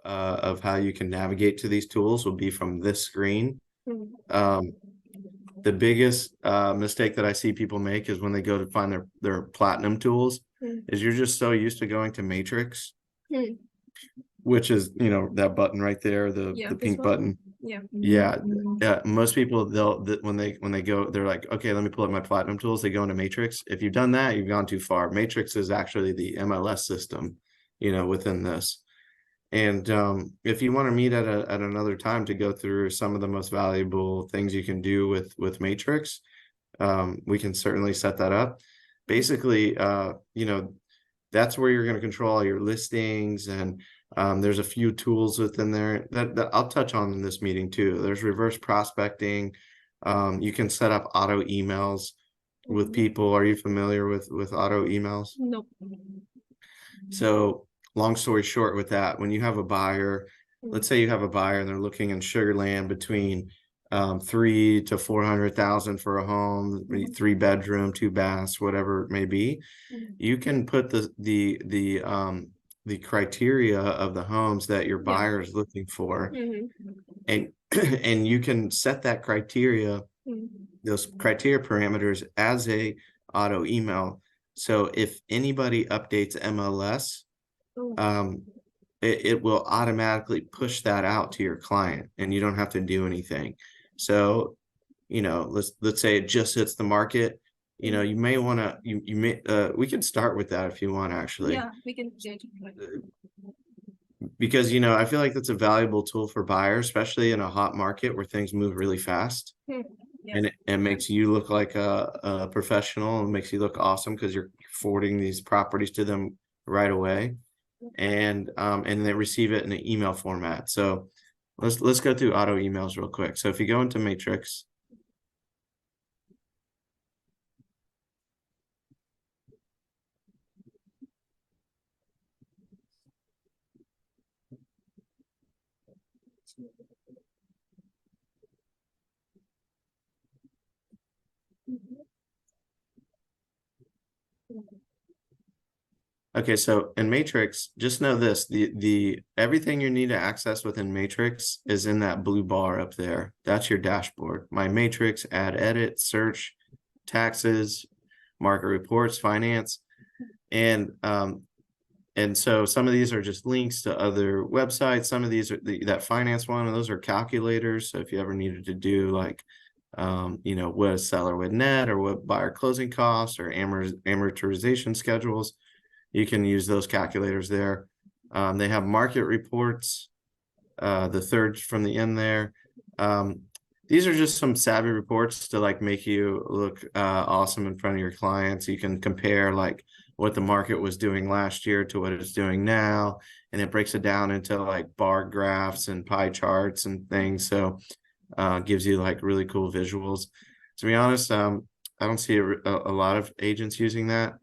of how you can navigate to these tools will be from this screen. The biggest mistake that I see people make is when they go to find their platinum tools is you're just so used to going to Matrix, which is, you know, that button right there, the pink button. Yeah. Most people, when they go, they're like, okay, let me pull up my platinum tools. They go into Matrix. If you've done that, you've gone too far. Matrix is actually the MLS system, you know, within this. And if you want to meet at another time to go through some of the most valuable things you can do with Matrix, we can certainly set that up. Basically, you know, that's where you're going to control all your listings, and there's a few tools within there that I'll touch on in this meeting too. There's reverse prospecting. You can set up auto emails with people. Are you familiar with auto emails? Nope. So long story short with that, when you have a buyer, let's say you have a buyer and they're looking in Sugar Land between 300,000 to 400,000 for a home, 3-bedroom, 2 baths, whatever it may be, you can put the criteria of the homes that your buyer is looking for, and you can set that criteria, those criteria parameters as a auto email. So if anybody updates MLS, it will automatically push that out to your client, and you don't have to do anything. So, you know, let's say it just hits the market. You know, you may want to, you may, we can start with that if you want, actually. Yeah, we can. Because, you know, I feel like that's a valuable tool for buyers, especially in a hot market where things move really fast. And it makes you look like a professional, and makes you look awesome because you're forwarding these properties to them right away. And they receive it in an email format. So let's go through auto emails real quick. So if you go into Matrix, okay, so in Matrix, just know this, the everything you need to access within Matrix is in that blue bar up there. That's your dashboard. My Matrix, add, edit, search, taxes, market reports, finance. And so some of these are just links to other websites. Some of these are that finance one, and those are calculators. So if you ever needed to do like, you know, what a seller would net, or what buyer closing costs, or amortization schedules, you can use those calculators there. They have market reports, the third from the end there. These are just some savvy reports to like make you look awesome in front of your clients. You can compare like what the market was doing last year to what it's doing now, and it breaks it down into like bar graphs and pie charts and things. So gives you like really cool visuals. To be honest, I don't see a lot of agents using that.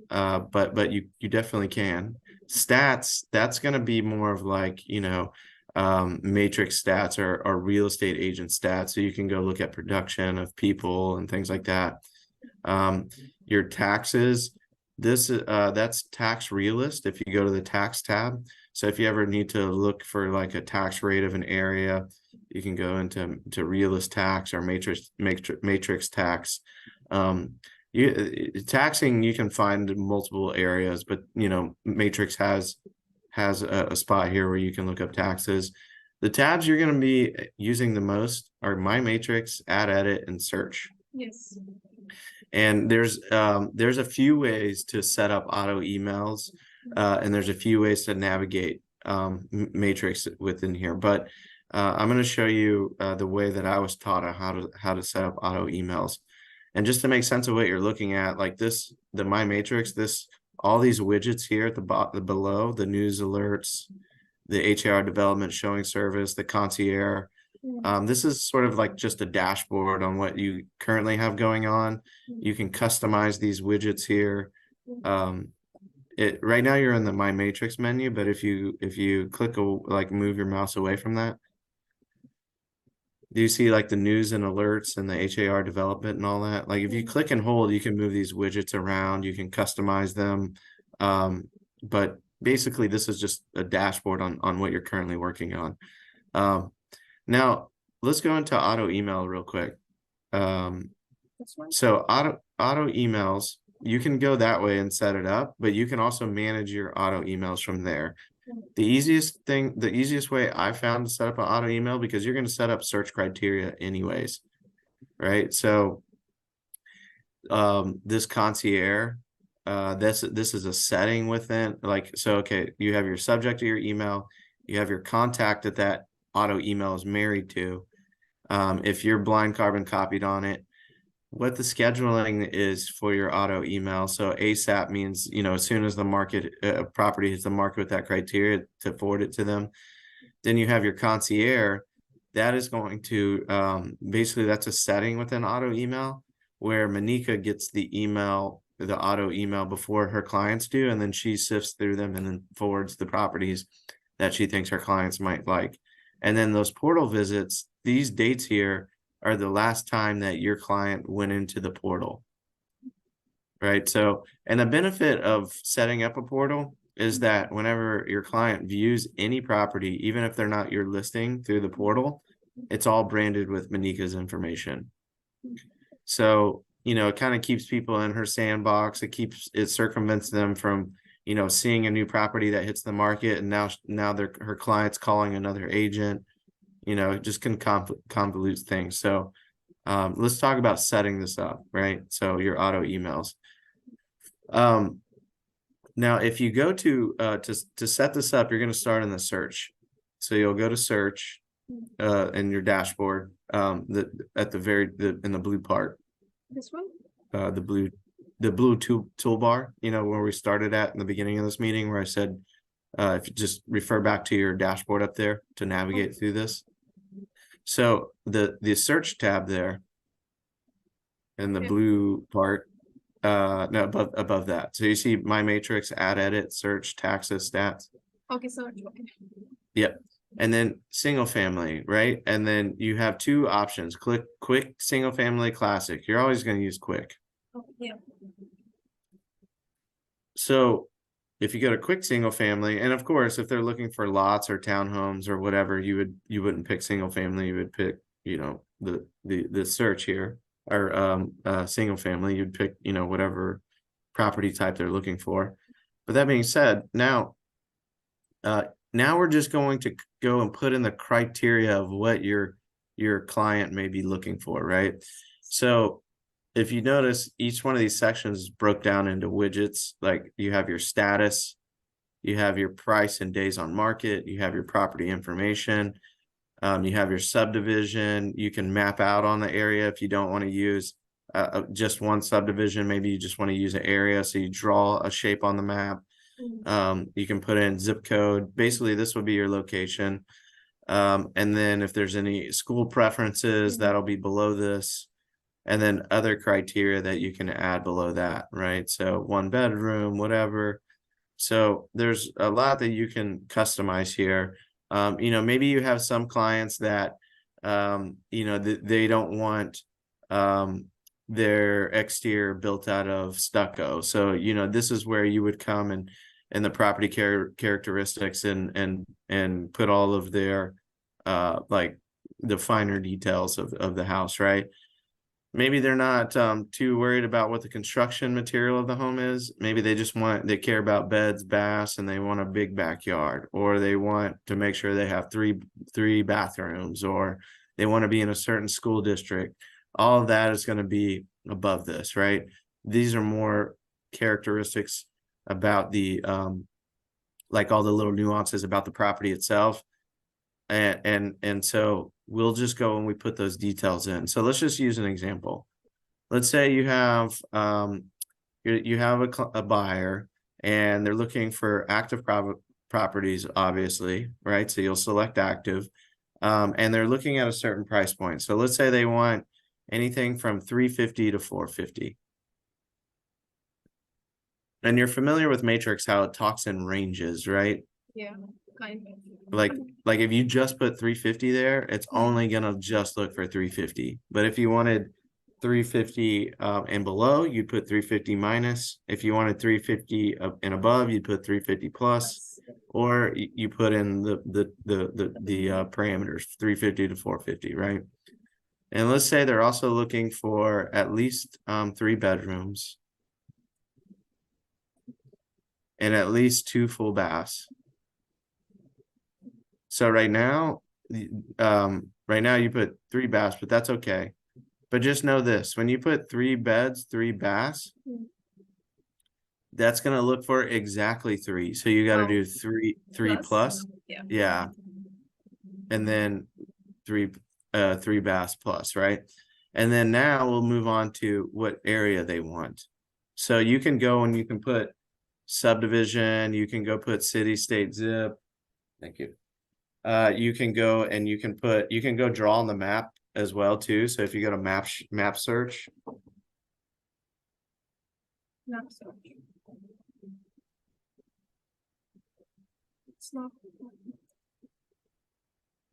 But you definitely can. Stats, that's going to be more of like, you know, Matrix stats or real estate agent stats. So you can go look at production of people and things like that. Your taxes, that's Tax Realist if you go to the tax tab. So if you ever need to look for like a tax rate of an area, you can go into Realist Tax or Matrix Tax. Taxing, you can find in multiple areas, but you know, Matrix has a spot here where you can look up taxes. The tabs you're going to be using the most are My Matrix, Add, Edit, and Search. Yes. And there's a few ways to set up auto emails, and there's a few ways to navigate Matrix within here. But I'm going to show you the way that I was taught on how to set up auto emails. And just to make sense of what you're looking at, like this, the My Matrix, all these widgets here at the bottom, below, the news alerts, the HAR development showing service, the concierge. This is sort of like just a dashboard on what you currently have going on. You can customize these widgets here. Right now you're in the My Matrix menu, but if you click like move your mouse away from that, do you see like the news and alerts and the HAR development and all that? Like if you click and hold, you can move these widgets around, you can customize them. But basically this is just a dashboard on what you're currently working on. Now let's go into auto email real quick. So auto emails, you can go that way and set it up, but you can also manage your auto emails from there. The easiest way I found to set up an auto email, because you're going to set up search criteria anyways, right? So this concierge, this is a setting within, like, so okay, you have your subject of your email, you have your contact that auto email is married to. If you're blind carbon copied on it, what the scheduling is for your auto email. So ASAP means, as soon as the market property hits the market with that criteria, to forward it to them. Then you have your concierge. That is going to, basically that's a setting within auto email where Manika gets the auto email before her clients do, and then she sifts through them and then forwards the properties that she thinks her clients might like. And then those portal visits, these dates here are the last time that your client went into the portal, right? So, and the benefit of setting up a portal is that whenever your client views any property, even if they're not your listing through the portal, it's all branded with Manika's information. So, it kind of keeps people in her sandbox. It circumvents them from, seeing a new property that hits the market, and now her client's calling another agent. It just can convolute things. So let's talk about setting this up, right? So your auto emails. Now, if you go to set this up, you're going to start in the search. So you'll go to search in your dashboard, in the blue part. This one? The blue toolbar, where we started at in the beginning of this meeting, where I said, if you just refer back to your dashboard up there to navigate through this. So the search tab there in the blue part, no, above that. So you see my matrix, add, edit, search, taxes, stats. Okay, search. Okay. Yep. And then single family, right? And then you have two options: quick, single family, classic. You're always going to use quick. Oh, yeah. So if you go to quick single family, and of course, if they're looking for lots or townhomes or whatever, you wouldn't pick single family. You would pick, the search here, or single family. You'd pick, whatever property type they're looking for. But that being said, now we're just going to go and put in the criteria of what your client may be looking for, right? So if you notice, each one of these sections broke down into widgets. Like you have your status, you have your price and days on market, you have your property information, you have your subdivision. You can map out on the area if you don't want to use just one subdivision. Maybe you just want to use an area, so you draw a shape on the map. You can put in zip code. Basically, this would be your location. And then if there's any school preferences, that'll be below this. And then other criteria that you can add below that, right? So 1 bedroom, whatever. So there's a lot that you can customize here. Maybe you have some clients that, they don't want their exterior built out of stucco. So, this is where you would come and the property characteristics and put all of their, like the finer details of the house, right? Maybe they're not too worried about what the construction material of the home is. Maybe they care about beds, baths, and they want a big backyard, or they want to make sure they have three bathrooms, or they want to be in a certain school district. All of that is going to be above this, right? These are more characteristics about the like all the little nuances about the property itself. And so we'll just go and we put those details in. So let's just use an example. Let's say you have you have a buyer, and they're looking for active properties, obviously, right? So you'll select active, and they're looking at a certain price point. So let's say they want anything from $350 to $450. And you're familiar with Matrix, how it talks in ranges, right? Yeah, kind of. Like if you just put 350 there, it's only gonna just look for 350. But if you wanted 350 and below, you'd put 350 minus. If you wanted 350 and above, you'd put 350 plus, or you put in the parameters 350 to 450, right? And let's say they're also looking for at least 3 bedrooms and at least 2 full baths. So right now you put 3 baths, but that's okay. But just know this, when you put 3 beds, 3 baths, that's gonna look for exactly 3. So you gotta do 3 plus. Yeah. Yeah. And then 3 baths plus, right? And then now we'll move on to what area they want. So you can go and you can put subdivision, you can go put city, state, zip. Thank you. You can go and you can go draw on the map as well too. So if you go to map search, Not so. It's not.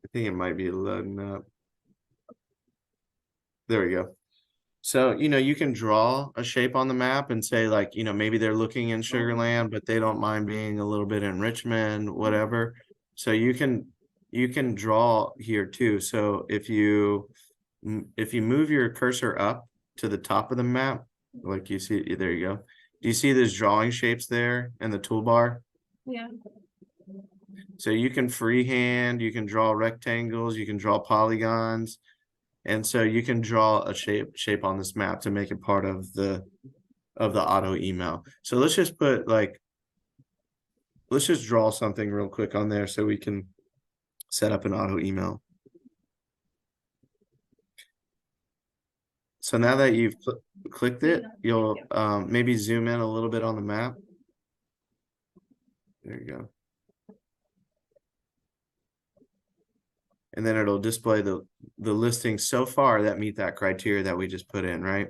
I think it might be loading up. There we go. So, you can draw a shape on the map and say like, maybe they're looking in Sugar Land, but they don't mind being a little bit in Richmond, whatever. So you can draw here too. So if you move your cursor up to the top of the map, like you see, there you go. Do you see those drawing shapes there in the toolbar? Yeah. So you can freehand, you can draw rectangles, you can draw polygons. And so you can draw a shape on this map to make it part of the auto email. So let's just let's just draw something real quick on there so we can set up an auto email. So now that you've clicked it, you'll maybe zoom in a little bit on the map. There you go. And then it'll display the listings so far that meet that criteria that we just put in, right?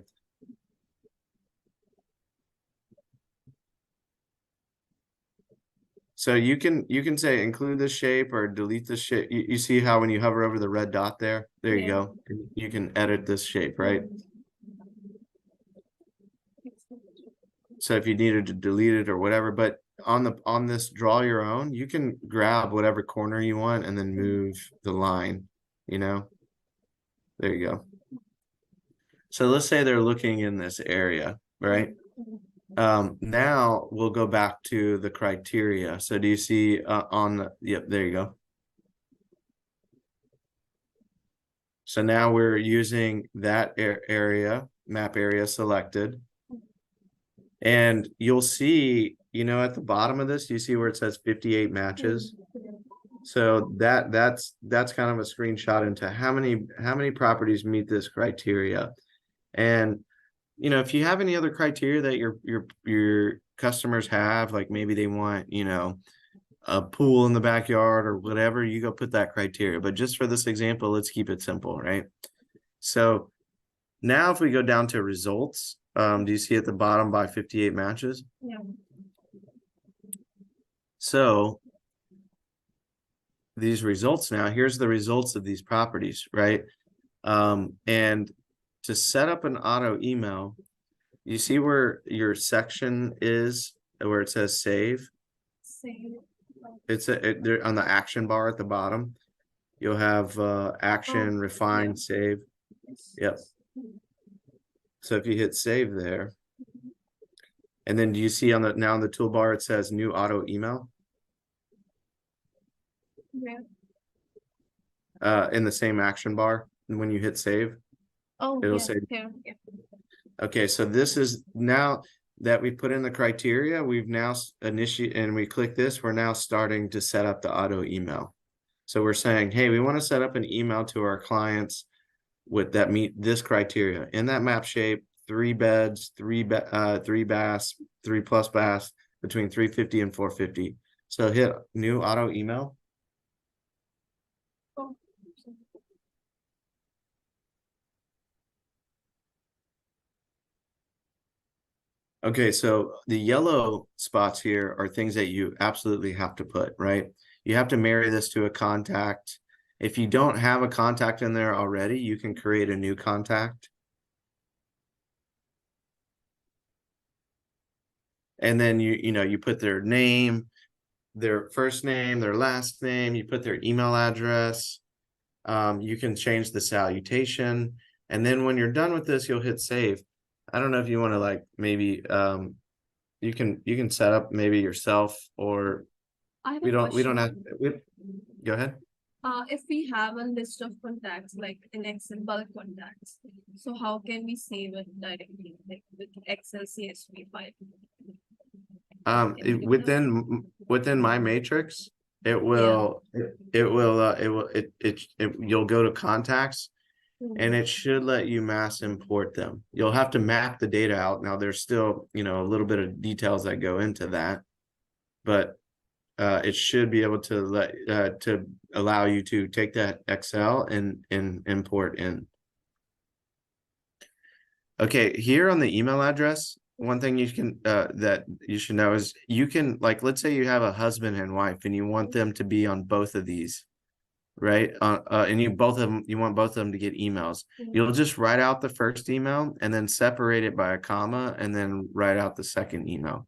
So you can say include this shape or delete this shape. You see how when you hover over the red dot there you go. You can edit this shape, right? So if you needed to delete it or whatever, but on this draw your own, you can grab whatever corner you want and then move the line, there you go. So let's say they're looking in this area, right? Now we'll go back to the criteria. So do you see yep, there you go. So now we're using that map area selected. And you'll see, at the bottom of this, you see where it says 58 matches. So that's kind of a screenshot into how many properties meet this criteria. And if you have any other criteria that your customers have, like maybe they want, a pool in the backyard or whatever, you go put that criteria. But just for this example, let's keep it simple, right? So now if we go down to results, do you see at the bottom by 58 matches? Yeah. So these results now, here's the results of these properties, right? And to set up an auto email, you see where your section is, where it says save? Save. It's there on the action bar at the bottom. You'll have action, refine, save. Yep. So if you hit save there, and then do you see on the toolbar it says new auto email? Yeah. In the same action bar, and when you hit save, it'll say. Yeah. Okay, so this is now that we put in the criteria, we've now initiated, and we click this, we're now starting to set up the auto email. So we're saying, hey, we want to set up an email to our clients that meet this criteria in that map shape, 3 beds, 3 baths, 3 plus baths between 350 and 450. So hit new auto email. Oh. Okay, so the yellow spots here are things that you absolutely have to put, right? You have to marry this to a contact. If you don't have a contact in there already, you can create a new contact. and then you put their name, their first name, their last name, you put their email address. You can change the salutation, and then when you're done with this, you'll hit save. I don't know if you want to like maybe you can set up maybe yourself, or I have we a don't have question. go ahead. If we have a list of contacts, like in Excel bulk contacts, so how can we save it directly, like with Excel CSV file? Can we do that? Within my matrix, it Yeah. will you'll go to contacts, and it should let you mass import them. You'll have to map the data out. Now there's still, a little bit of details that go into that, but it should be able to allow you to take that Excel and import in. Okay, here on the email address, one thing you can that you should know is you can, like, let's say you have a husband and wife and you want them to be on both of these, right? And you want both of them to get emails. You'll just write out the first email and then separate it by a comma and then write out the second email.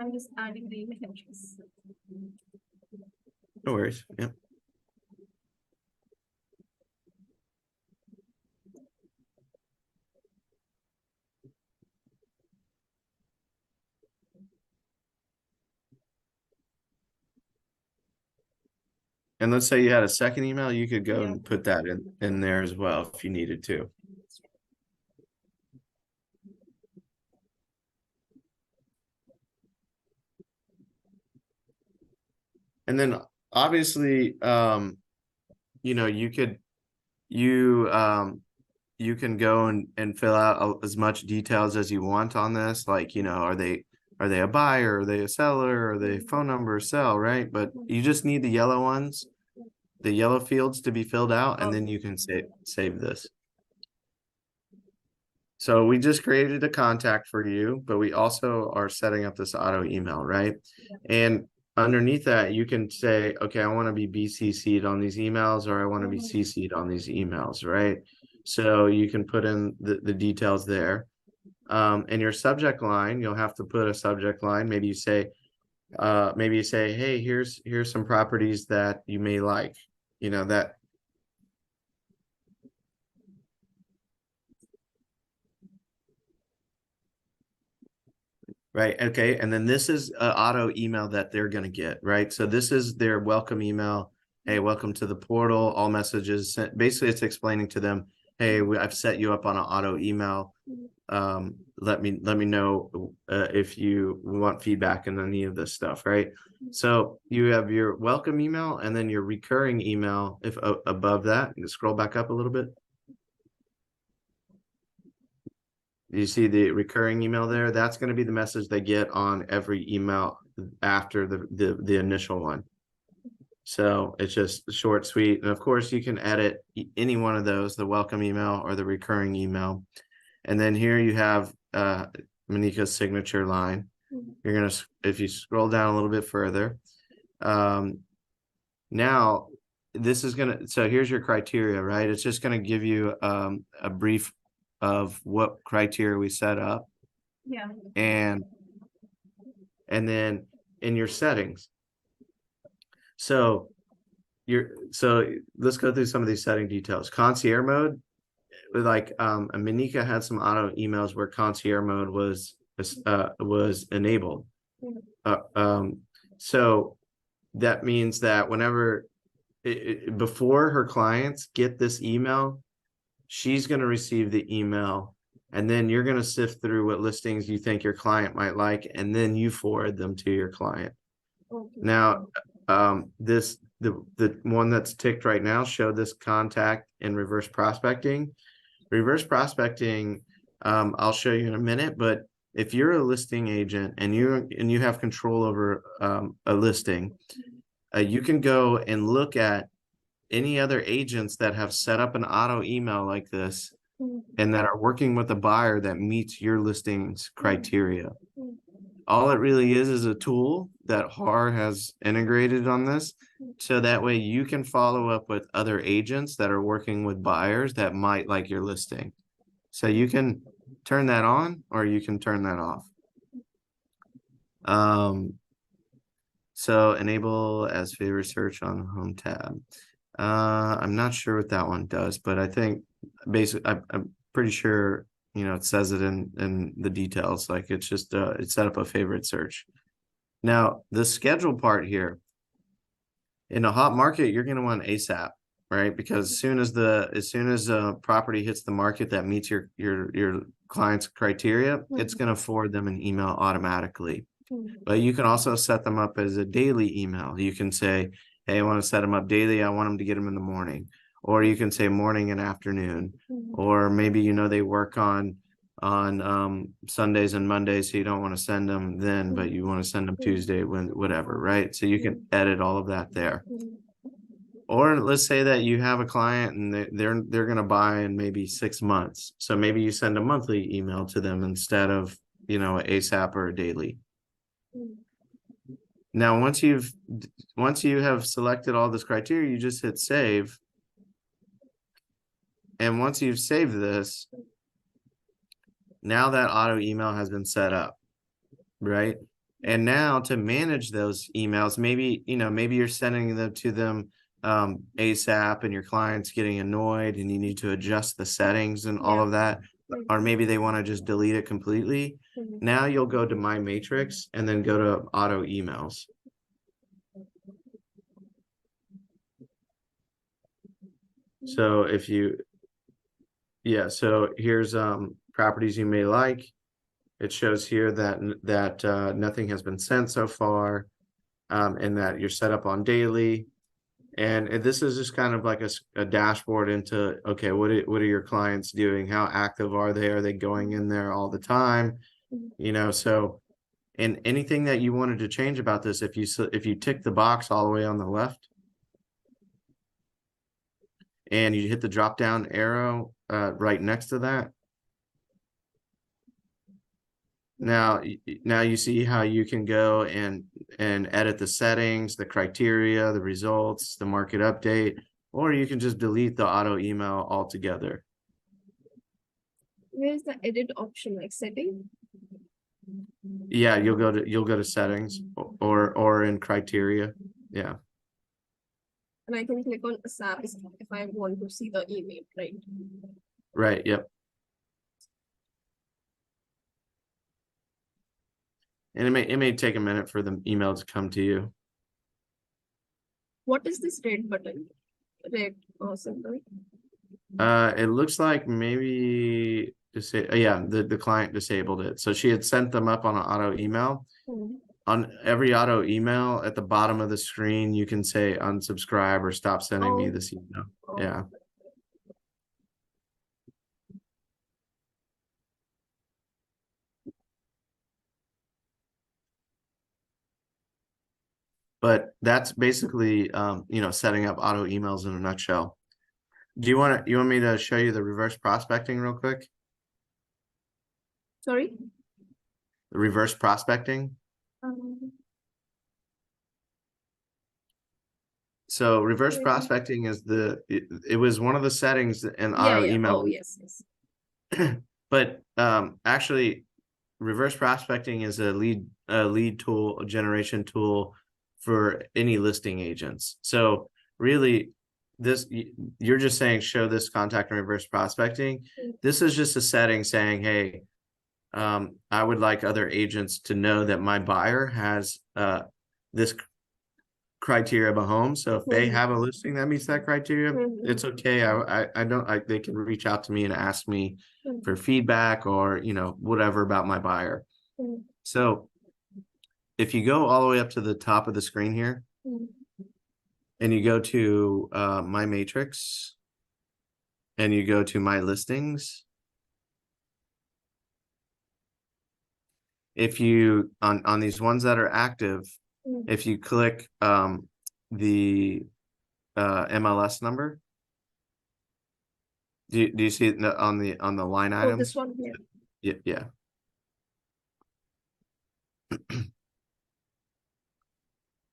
I'm just adding the email address. No worries. Yep. And let's say you had a second email, you could go and put that in there as well if you needed to. And then obviously, you can go and fill out as much details as you want on this. Like, are they a buyer? Are they a seller? Are they phone number sell, right? But you just need the yellow ones, the yellow fields to be filled out, and then you can save this. So we just created a contact for you, but we also are setting up this auto email, right? And underneath that, you can say, okay, I want to be BCC'd on these emails, or I want to be CC'd on these emails, right? So you can put in the details there. In your subject line, you'll have to put a subject line. Maybe you say, hey, here's some properties that you may like, that. Right. Okay. And then this is an auto email that they're going to get, right? So this is their welcome email. Hey, welcome to the portal. All messages sent. Basically, it's explaining to them, hey, I've set you up on an auto email. Let me know if you want feedback and any of this stuff, right? So you have your welcome email and then your recurring email. If above that, you scroll back up a little bit. You see the recurring email there? That's going to be the message they get on every email after the initial one. So it's just short, sweet. And of course, you can edit any one of those, the welcome email or the recurring email. And then here you have Manika's signature line. You're going to, if you scroll down a little bit further, now this is going to, so here's your criteria, right? It's just going to give you a brief of what criteria we set up. Yeah. And then in your settings. So let's go through some of these setting details. Concierge mode, like Manika had some auto emails where concierge mode was enabled. So that means that whenever before her clients get this email, she's going to receive the email, and then you're going to sift through what listings you think your client might like, and then you forward them to your client. Now, the one that's ticked right now showed this contact in reverse prospecting. Reverse prospecting, I'll show you in a minute, but if you're a listing agent and you have control over a listing, you can go and look at any other agents that have set up an auto email like this and that are working with a buyer that meets your listings criteria. all it really is a tool that HAR has integrated on this. So that way you can follow up with other agents that are working with buyers that might like your listing. So you can turn that on or you can turn that off. So enable as favorite search on the home tab. I'm not sure what that one does, but I think basically I'm pretty sure, you know, it says it in the details. Like it's just it's set up a favorite search. Now the schedule part here, in a hot market, you're gonna want ASAP, right? Because as soon as a property hits the market that meets your client's criteria, it's gonna forward them an email automatically. But you can also set them up as a daily email. You can say, hey, I want to set them up daily. I want them to get them in the morning. Or you can say morning and afternoon. Or maybe, you know, they work on Sundays and Mondays, so you don't want to send them then, but you want to send them Tuesday, whatever, right? So you can edit all of that there. Or let's say that you have a client and they're going to buy in maybe 6 months. So maybe you send a monthly email to them instead of, you know, ASAP or a daily. Now, once you have selected all this criteria, you just hit save. And once you've saved this, now that auto email has been set up, right? And now to manage those emails, maybe, you know, maybe you're sending them to them ASAP and your client's getting annoyed and you need to adjust the settings and all of that. Or maybe they want to just delete it completely. Now you'll go to My Matrix and then go to auto emails. So if you, yeah, so here's properties you may like. It shows here that nothing has been sent so far, and that you're set up on daily. And this is just kind of like a dashboard into, okay, what are your clients doing? How active are they? Are they going in there all the time? You know, so, and anything that you wanted to change about this, if you tick the box all the way on the left and you hit the drop down arrow right next to that. Now you see how you can go and edit the settings, the criteria, the results, the market update, or you can just delete the auto email altogether. Where's the edit option, like setting? Yeah, you'll go to settings or in criteria. Yeah. And I can click on ASAP if I want to see the email, right? Right, yep. And it may take a minute for the email to come to you. What is this red button? Red or something? It looks like maybe yeah, the client disabled it. So she had sent them up on an auto email. On every auto email at the bottom of the screen, you can say unsubscribe or stop sending me this email. Yeah. But that's basically you know, setting up auto emails in a nutshell. Do you want me to show you the reverse prospecting real quick? Sorry? The reverse prospecting. So reverse prospecting is it was one of the settings in auto email. Oh, yes. But actually reverse prospecting is a lead tool, a generation tool for any listing agents. So really you're just saying show this contact and reverse prospecting. This is just a setting saying, hey, I would like other agents to know that my buyer has this criteria of a home. So if they have a listing that meets that criteria, it's okay. They can reach out to me and ask me for feedback or, you know, whatever about my buyer. So if you go all the way up to the top of the screen here and you go to My Matrix and you go to My Listings, if you on these ones that are active, if you click the MLS number, do you see it on the line items? Oh, this one here. Yeah.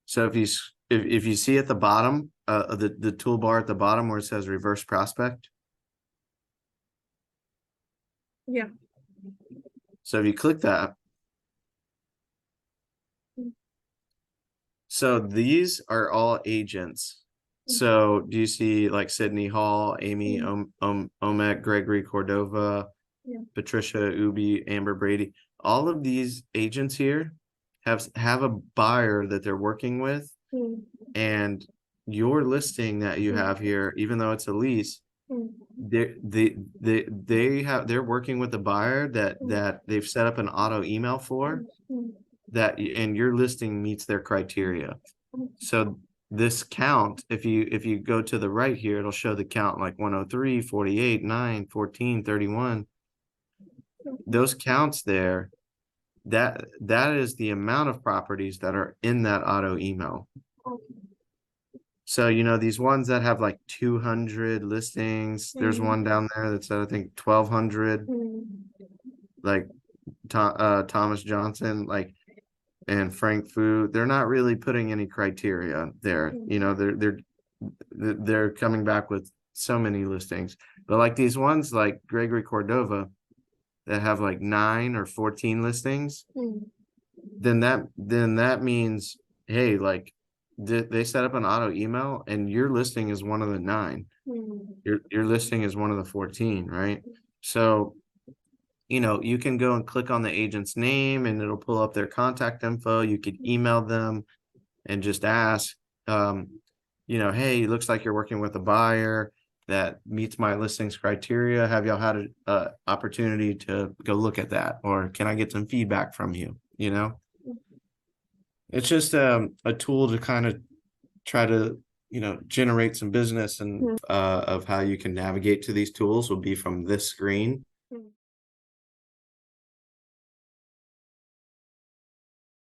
So if you see at the bottom, the toolbar at the bottom where it says reverse prospect. Yeah. So if you click that, so these are all agents. So do you see like Sydney Hall, Amy Omek, Gregory Cordova, Yeah. Patricia Ubi, Amber Brady? All of these agents here have a buyer that they're working with, and your listing that you have here, even though it's a lease, they're working with a buyer that they've set up an auto email for, that and your listing meets their criteria. So this count, if you go to the right here, it'll show the count like 103, 48, 9, 14, 31. Those counts there, that is the amount of properties that are in that auto email. So, you know, these ones that have like 200 listings, there's one down there that's I think 1,200, like Thomas Johnson, like, and Frank Fu, they're not really putting any criteria there. You know, they're coming back with so many listings. But like these ones like Gregory Cordova that have like 9 or 14 listings, then that means, hey, like they set up an auto email and your listing is one of the 9. Your listing is one of the 14, right? So, you know, you can go and click on the agent's name and it'll pull up their contact info. You could email them and just ask, you know, hey, it looks like you're working with a buyer that meets my listings criteria. Have y'all had a opportunity to go look at that? Or can I get some feedback from you? You know, it's just a tool to kind of try to, you know, generate some business, and of how you can navigate to these tools will be from this screen.